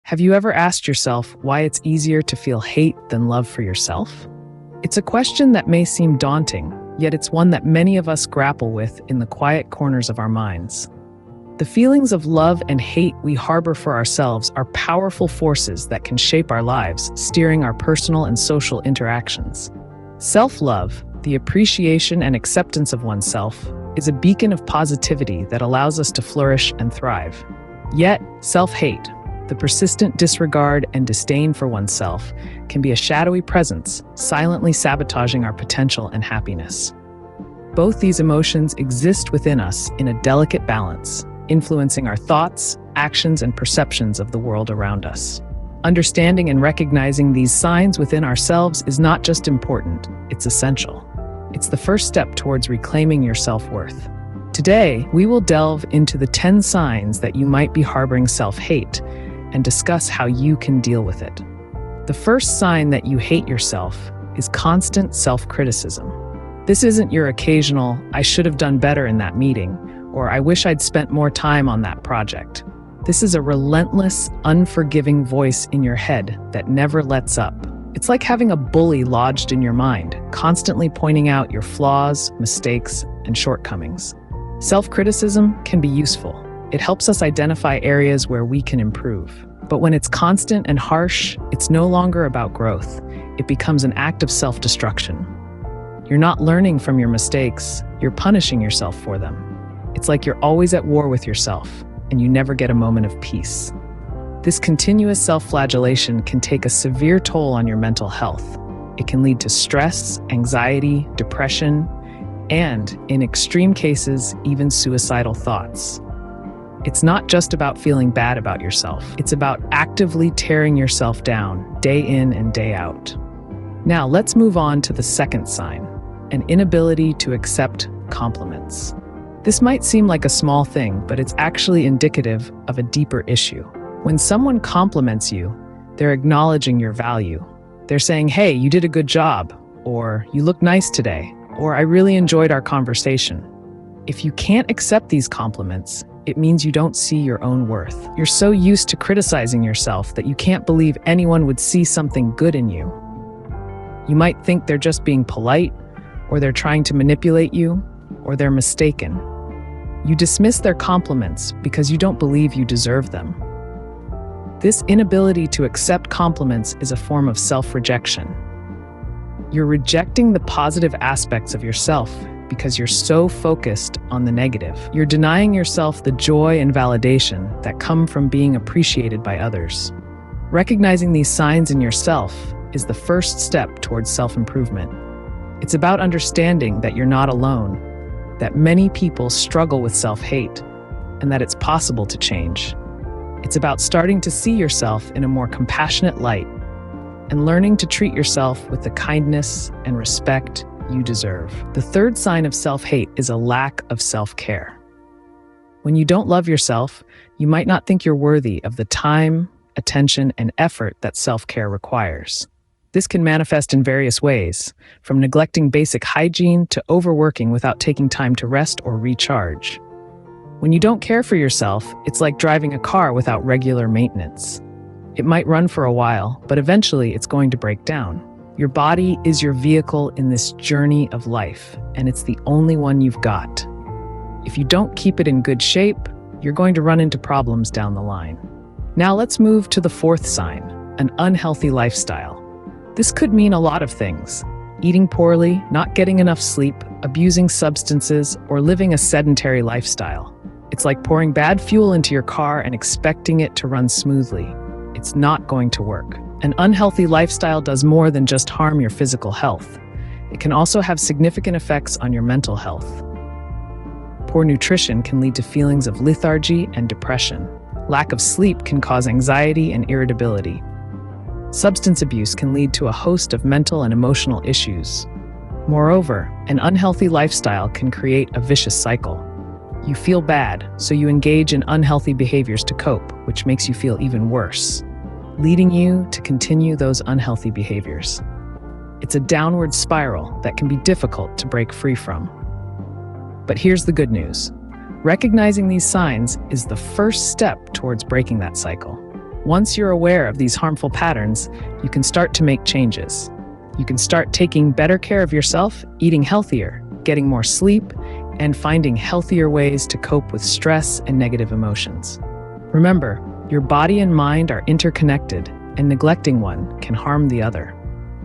Have you ever asked yourself why it's easier to feel hate than love for yourself? It's a question that may seem daunting, yet it's one that many of us grapple with in the quiet corners of our minds. The feelings of love and hate we harbor for ourselves are powerful forces that can shape our lives, steering our personal and social interactions. Self-love, the appreciation and acceptance of oneself, is a beacon of positivity that allows us to flourish and thrive. Yet, self-hate, the persistent disregard and disdain for oneself, can be a shadowy presence, silently sabotaging our potential and happiness. Both these emotions exist within us in a delicate balance, influencing our thoughts, actions, and perceptions of the world around us. Understanding and recognizing these signs within ourselves is not just important, it's essential. It's the first step towards reclaiming your self-worth. Today, we will delve into the 10 signs that you might be harboring self-hate and discuss how you can deal with it. The first sign that you hate yourself is constant self-criticism. This isn't your occasional, "I should have done better in that meeting," or "I wish I'd spent more time on that project." This is a relentless, unforgiving voice in your head that never lets up. It's like having a bully lodged in your mind, constantly pointing out your flaws, mistakes, and shortcomings. Self-criticism can be useful. It helps us identify areas where we can improve. But when it's constant and harsh, it's no longer about growth. It becomes an act of self-destruction. You're not learning from your mistakes, you're punishing yourself for them. It's like you're always at war with yourself, and you never get a moment of peace. This continuous self-flagellation can take a severe toll on your mental health. It can lead to stress, anxiety, depression, and, in extreme cases, even suicidal thoughts. It's not just about feeling bad about yourself. It's about actively tearing yourself down, day in and day out. Now, let's move on to the second sign, an inability to accept compliments. This might seem like a small thing, but it's actually indicative of a deeper issue. When someone compliments you, they're acknowledging your value. They're saying, "Hey, you did a good job," or "You look nice today," or "I really enjoyed our conversation." If you can't accept these compliments, it means you don't see your own worth. You're so used to criticizing yourself that you can't believe anyone would see something good in you. You might think they're just being polite, or they're trying to manipulate you, or they're mistaken. You dismiss their compliments because you don't believe you deserve them. This inability to accept compliments is a form of self-rejection. You're rejecting the positive aspects of yourself because you're so focused on the negative. You're denying yourself the joy and validation that come from being appreciated by others. Recognizing these signs in yourself is the first step towards self-improvement. It's about understanding that you're not alone, that many people struggle with self-hate, and that it's possible to change. It's about starting to see yourself in a more compassionate light and learning to treat yourself with the kindness and respect you deserve. The third sign of self-hate is a lack of self-care. When you don't love yourself, you might not think you're worthy of the time, attention, and effort that self-care requires. This can manifest in various ways, from neglecting basic hygiene to overworking without taking time to rest or recharge. When you don't care for yourself, it's like driving a car without regular maintenance. It might run for a while, but eventually it's going to break down. Your body is your vehicle in this journey of life, and it's the only one you've got. If you don't keep it in good shape, you're going to run into problems down the line. Now let's move to the fourth sign, an unhealthy lifestyle. This could mean a lot of things: eating poorly, not getting enough sleep, abusing substances, or living a sedentary lifestyle. It's like pouring bad fuel into your car and expecting it to run smoothly. It's not going to work. An unhealthy lifestyle does more than just harm your physical health. It can also have significant effects on your mental health. Poor nutrition can lead to feelings of lethargy and depression. Lack of sleep can cause anxiety and irritability. Substance abuse can lead to a host of mental and emotional issues. Moreover, an unhealthy lifestyle can create a vicious cycle. You feel bad, so you engage in unhealthy behaviors to cope, which makes you feel even worse, leading you to continue those unhealthy behaviors. It's a downward spiral that can be difficult to break free from. But here's the good news. Recognizing these signs is the first step towards breaking that cycle. Once you're aware of these harmful patterns, you can start to make changes. You can start taking better care of yourself, eating healthier, getting more sleep, and finding healthier ways to cope with stress and negative emotions. Remember, your body and mind are interconnected, and neglecting one can harm the other.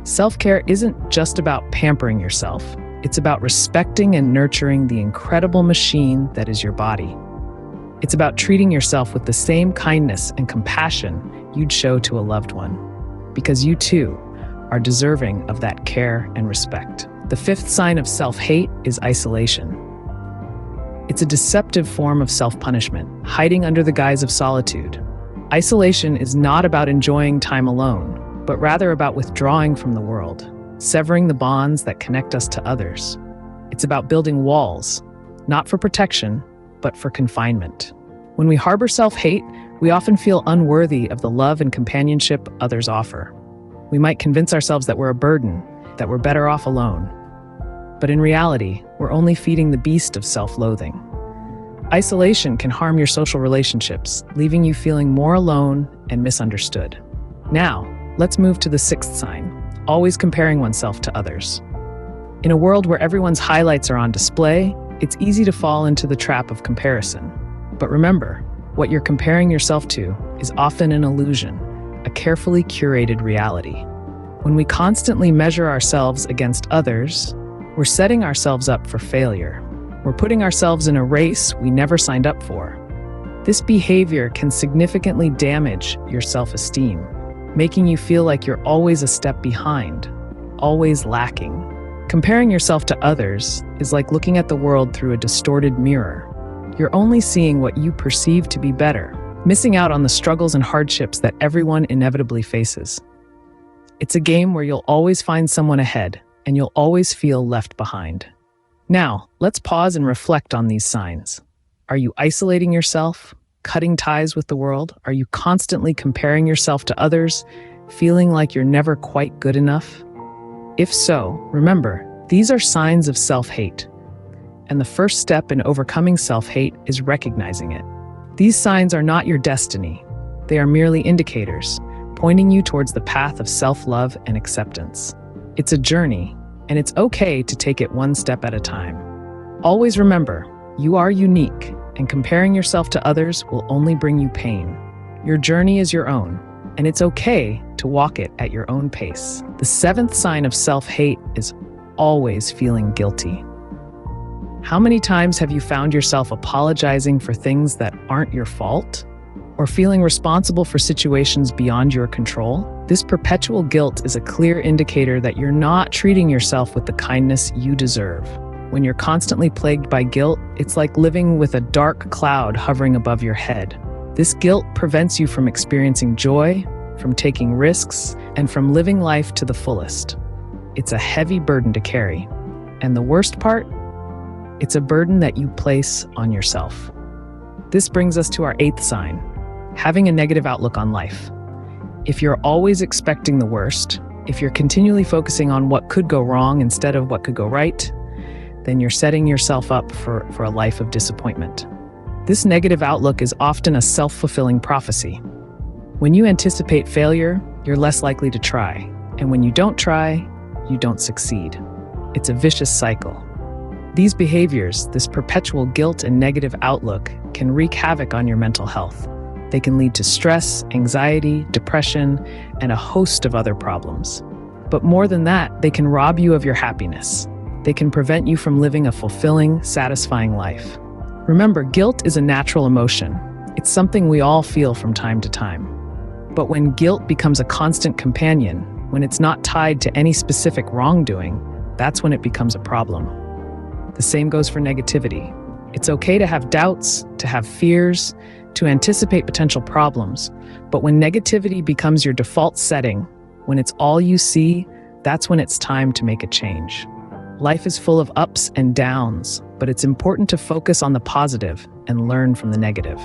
Self-care isn't just about pampering yourself. It's about respecting and nurturing the incredible machine that is your body. It's about treating yourself with the same kindness and compassion you'd show to a loved one, because you too are deserving of that care and respect. The fifth sign of self-hate is isolation. It's a deceptive form of self-punishment, hiding under the guise of solitude. Isolation is not about enjoying time alone, but rather about withdrawing from the world, severing the bonds that connect us to others. It's about building walls, not for protection, but for confinement. When we harbor self-hate, we often feel unworthy of the love and companionship others offer. We might convince ourselves that we're a burden, that we're better off alone. But in reality, we're only feeding the beast of self-loathing. Isolation can harm your social relationships, leaving you feeling more alone and misunderstood. Now, let's move to the sixth sign, always comparing oneself to others. In a world where everyone's highlights are on display, it's easy to fall into the trap of comparison. But remember, what you're comparing yourself to is often an illusion, a carefully curated reality. When we constantly measure ourselves against others, we're setting ourselves up for failure. We're putting ourselves in a race we never signed up for. This behavior can significantly damage your self-esteem, making you feel like you're always a step behind, always lacking. Comparing yourself to others is like looking at the world through a distorted mirror. You're only seeing what you perceive to be better, missing out on the struggles and hardships that everyone inevitably faces. It's a game where you'll always find someone ahead, and you'll always feel left behind. Now, let's pause and reflect on these signs. Are you isolating yourself, cutting ties with the world? Are you constantly comparing yourself to others, feeling like you're never quite good enough? If so, remember, these are signs of self-hate. And the first step in overcoming self-hate is recognizing it. These signs are not your destiny. They are merely indicators, pointing you towards the path of self-love and acceptance. It's a journey, and it's okay to take it one step at a time. Always remember, you are unique, and comparing yourself to others will only bring you pain. Your journey is your own, and it's okay to walk it at your own pace. The seventh sign of self-hate is always feeling guilty. How many times have you found yourself apologizing for things that aren't your fault? Or feeling responsible for situations beyond your control? This perpetual guilt is a clear indicator that you're not treating yourself with the kindness you deserve. When you're constantly plagued by guilt, it's like living with a dark cloud hovering above your head. This guilt prevents you from experiencing joy, from taking risks, and from living life to the fullest. It's a heavy burden to carry. And the worst part? It's a burden that you place on yourself. This brings us to our eighth sign, having a negative outlook on life. If you're always expecting the worst, if you're continually focusing on what could go wrong instead of what could go right, then you're setting yourself up for a life of disappointment. This negative outlook is often a self-fulfilling prophecy. When you anticipate failure, you're less likely to try. And when you don't try, you don't succeed. It's a vicious cycle. These behaviors, this perpetual guilt and negative outlook, can wreak havoc on your mental health. They can lead to stress, anxiety, depression, and a host of other problems. But more than that, they can rob you of your happiness. They can prevent you from living a fulfilling, satisfying life. Remember, guilt is a natural emotion. It's something we all feel from time to time. But when guilt becomes a constant companion, when it's not tied to any specific wrongdoing, that's when it becomes a problem. The same goes for negativity. It's okay to have doubts, to have fears, to anticipate potential problems. But when negativity becomes your default setting, when it's all you see, that's when it's time to make a change. Life is full of ups and downs, but it's important to focus on the positive and learn from the negative.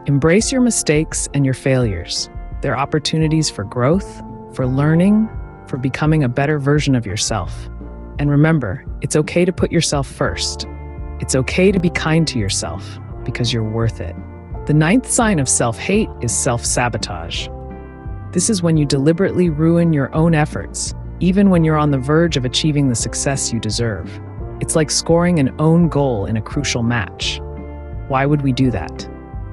Embrace your mistakes and your failures. They're opportunities for growth, for learning, for becoming a better version of yourself. And remember, it's okay to put yourself first. It's okay to be kind to yourself because you're worth it. The ninth sign of self-hate is self-sabotage. This is when you deliberately ruin your own efforts, even when you're on the verge of achieving the success you deserve. It's like scoring an own goal in a crucial match. Why would we do that?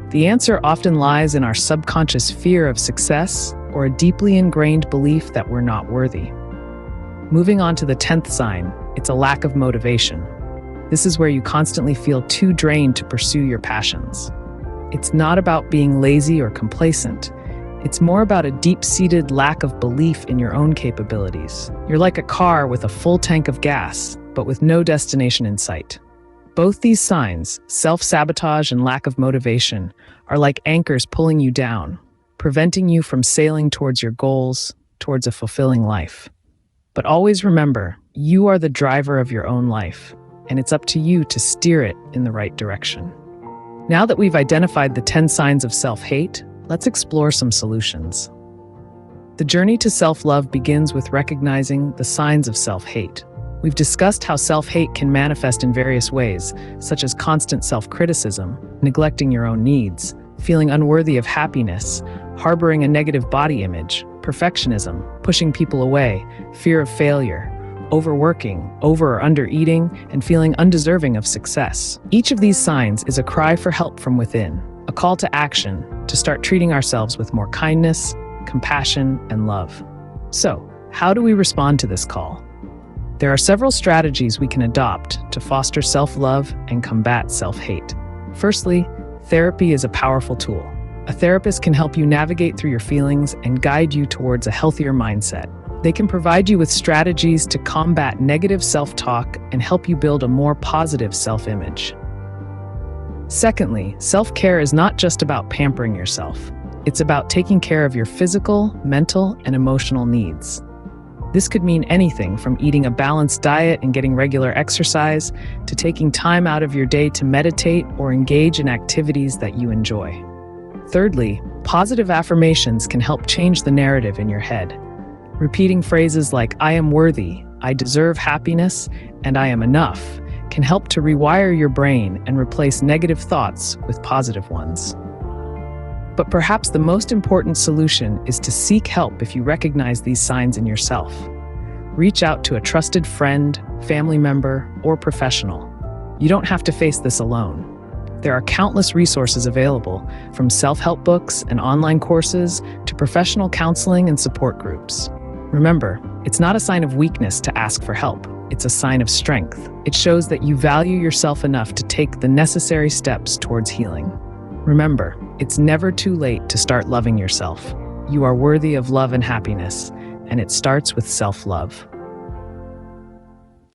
The answer often lies in our subconscious fear of success or a deeply ingrained belief that we're not worthy. Moving on to the 10th sign, it's a lack of motivation. This is where you constantly feel too drained to pursue your passions. It's not about being lazy or complacent. It's more about a deep-seated lack of belief in your own capabilities. You're like a car with a full tank of gas, but with no destination in sight. Both these signs, self-sabotage and lack of motivation, are like anchors pulling you down, preventing you from sailing towards your goals, towards a fulfilling life. But always remember, you are the driver of your own life, and it's up to you to steer it in the right direction. Now that we've identified the 10 signs of self-hate, let's explore some solutions. The journey to self-love begins with recognizing the signs of self-hate. We've discussed how self-hate can manifest in various ways, such as constant self-criticism, neglecting your own needs, feeling unworthy of happiness, harboring a negative body image, perfectionism, pushing people away, fear of failure, overworking, over or under eating, and feeling undeserving of success. Each of these signs is a cry for help from within, a call to action to start treating ourselves with more kindness, compassion, and love. So, how do we respond to this call? There are several strategies we can adopt to foster self-love and combat self-hate. Firstly, therapy is a powerful tool. A therapist can help you navigate through your feelings and guide you towards a healthier mindset. They can provide you with strategies to combat negative self-talk and help you build a more positive self-image. Secondly, self-care is not just about pampering yourself. It's about taking care of your physical, mental, and emotional needs. This could mean anything from eating a balanced diet and getting regular exercise to taking time out of your day to meditate or engage in activities that you enjoy. Thirdly, positive affirmations can help change the narrative in your head. Repeating phrases like, "I am worthy," "I deserve happiness," and "I am enough" can help to rewire your brain and replace negative thoughts with positive ones. But perhaps the most important solution is to seek help if you recognize these signs in yourself. Reach out to a trusted friend, family member, or professional. You don't have to face this alone. There are countless resources available, from self-help books and online courses to professional counseling and support groups. Remember, it's not a sign of weakness to ask for help. It's a sign of strength. It shows that you value yourself enough to take the necessary steps towards healing. Remember, it's never too late to start loving yourself. You are worthy of love and happiness, and it starts with self-love.